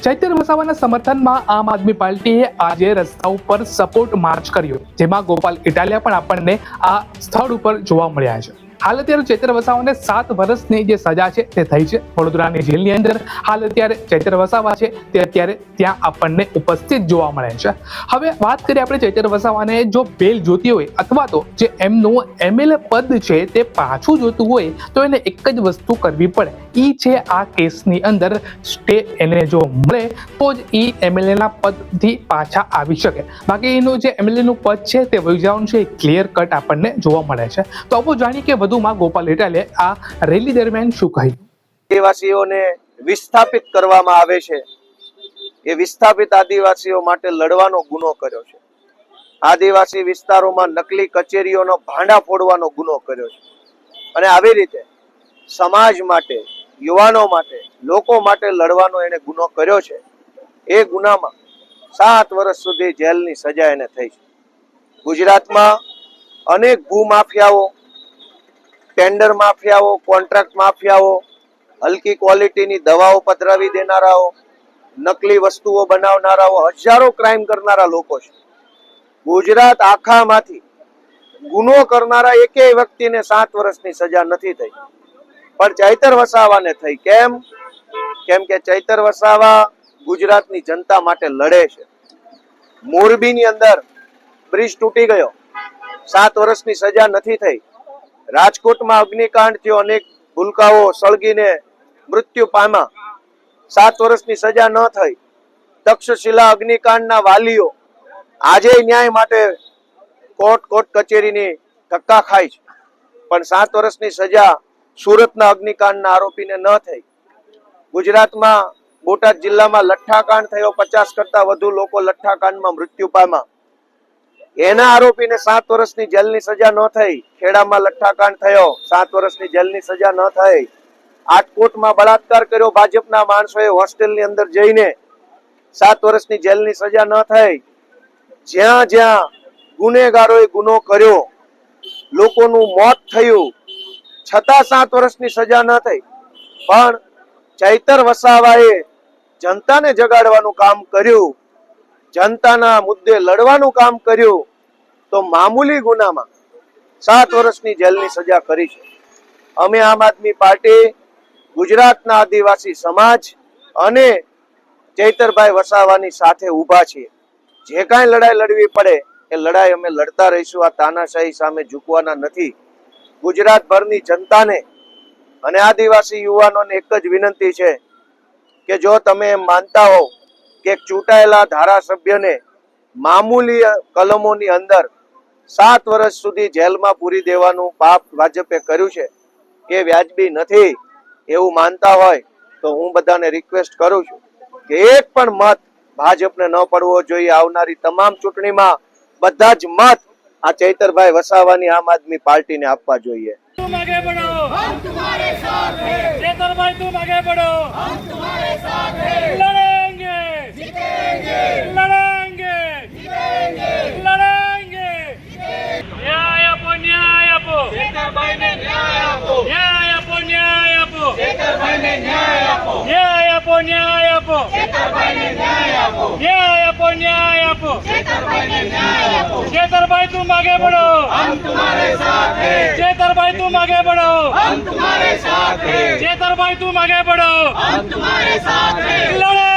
ચૈતર વસાવાના સમર્થનમાં આમ આદમી પાર્ટીએ આજે રસ્તા ઉપર સપોર્ટ માર્ચ કર્યો, જેમાં ગોપાલ ઇટાલિયા પણ આપણને આ સ્થળ ઉપર જોવા મળ્યા છે। હાલ અત્યારે ચૈતર વસાવાને 7 વર્ષની જે સજા છે તે થઈ છે વડોદરાની જેલની અંદર। હાલ અત્યારે ચૈતર વસાવા છે તે અત્યારે ત્યાં આપણને ઉપસ્થિત જોવા મળે છે। હવે વાત કરીએ આપણે ચૈતર વસાવાને જો બેલ જોતી હોય અથવા તો જે એમનું એમએલએ પદ છે તે પાછું જોતું હોય તો એને એક જ વસ્તુ કરવી પડે, ઈ છે આ કેસની અંદર સ્ટે એને જો મળે તો જ ઈ એમએલએના પદથી પાછા આવી શકે। બાકી એનું જે એમએલએનું પદ છે તે વહી જવાનું છે, ક્લિયર કટ આપણને જોવા મળે છે। તો આવો જાણીએ કે વધુમાં ગોપાલ ઇટાલિયાએ આ રેલી દરમિયાન શું કહ્યું। આદિવાસીઓને વિસ્થાપિત કરવામાં આવે છે, એ વિસ્થાપિત આદિવાસીઓ માટે લડવાનો ગુનો કર્યો છે। આદિવાસી વિસ્તારોમાં નકલી કચેરીઓનો ભાંડા ફોડવાનો ગુનો કર્યો છે અને આવી રીતે સમાજ માટે, યુવાનો માટે, લોકો માટે લડવાનો એને ગુનો કર્યો છે। એ ગુનામાં 7 વર્ષ સુધી જેલની સજા એને થઈ છે। ગુજરાતમાં અનેક ભૂમાફિયાઓ, ટેન્ડર માફિયાઓ, કોન્ટ્રાક્ટ માફિયાઓ, હલકી ક્વોલિટીની દવાઓ પધરાવી દેનારાઓ, નકલી વસ્તુઓ બનાવનારાઓ, હજારો ક્રાઇમ કરનારા લોકો છે। ગુજરાત આખામાંથી ગુનો કરનારા એકેય વ્યક્તિને 7 વર્ષની સજા નથી થઈ, પણ ચૈતર વસાવાને થઈ। કેમ કે ચૈતર વસાવા ગુજરાતની જનતા માટે લડે છે। મોરબીની અંદર બ્રિજ તૂટી ગયો, 7 વર્ષની સજા નથી થઈ। રાજકોટમાં અગ્નિકાંડ થયો, અનેક ભૂલકાઓ સળગીને મૃત્યુ પામ્યા, 7 વર્ષની સજા ન થઈ। તક્ષશિલા અગ્નિકાંડના વાલીઓ આજે ન્યાય માટે કોર્ટ કચેરીની ધક્કા ખાય છે, પણ 7 વર્ષની સજા સુરતના અગ્નિકાંડના આરોપીને ન થઈ। ગુજરાતમાં બોટાદ જિલ્લામાં લઠ્ઠાકાંડ થયો, 50 કરતા વધુ લોકો લઠ્ઠાકાંડમાં મૃત્યુ પામ્યા, એના આરોપીને 7 વર્ષની જેલની સજા ન થઈ। ખેડામાં લઠ્ઠાકાંડ થયો, 7 વર્ષની જેલની સજા ન થઈ। આટકોટમાં બળાત્કાર કર્યો ભાજપના માણસોએ હોસ્ટેલની અંદર જઈને, 7 વર્ષની જેલની સજા ન થઈ। જ્યાં જ્યાં ગુનેગારોએ ગુનો કર્યો, લોકોનું મોત થયું, છતાં 7 વર્ષની સજા ન થઈ। પણ ચૈતર વસાવાએ જનતાને જગાડવાનું કામ કર્યું, જનતાના મુદ્દે લડવાનું કામ કર્યું, તો મામૂલી ગુનામાં 7 વર્ષની જેલની સજા કરી છે। અમે આમ આદમી પાર્ટી, ગુજરાતના આદિવાસી સમાજ અને ચૈતરભાઈ વસાવાની સાથે ઊભા છીએ। જે કાંઈ લડાઈ લડવી પડે એ લડાઈ અમે લડતા રહીશું। આ તાનાશાહી સામે ઝૂકવાના નથી। ગુજરાતભરની જનતાને અને આદિવાસી યુવાનોને એક જ વિનંતી છે કે જો તમે એમ માનતા હો કે એક ચૂંટાયેલા ધારાસભ્યને મામૂલી કલમોની અંદર 7 વર્ષ સુધી જેલમાં પૂરી દેવાનું પાપ ભાજપે કર્યું છે, એ વ્યાજબી નથી એવું માનતા હોય તો હું બધાને રિક્વેસ્ટ કરું છું કે એક પણ મત ભાજપને ન પડવો જોઈએ। આવનારી તમામ ચૂંટણીમાં બધા જ મત આ ચૈતરભાઈ વસાવાની આમ આદમી પાર્ટીને આપવા જોઈએ। तुम आगे बढ़ो, हम तुम्हारे साथ हैं। चैतरभाई तुम आगे बढ़ो, हम तुम्हारे साथ हैं। लड़ेंगे, जीतेंगे, लड़ेंगे, जीतेंगे, लड़ेंगे, जीतेंगे। न्याय आपो, न्याय आपो, चैतरभाई ने न्याय आपो, न्याय आपो, न्याय आपो, चैतरभाई ने न्याय आपो, न्याय आपो, न्याय आपो, चैतरभाई ने न्याय आपो, न्याय आपो, न्याय आपो, चैतरभाई ने न्याय आपो। चैतरभाई तुम आगे बढ़ो, हम तुम्हारे साथ हैं। चैतरभाई तुम आगे बढ़ो, हम तुम्हारे साथ हैं। चैतरभाई तुम आगे बढ़ो, हम तुम्हारे साथ हैं। लड़े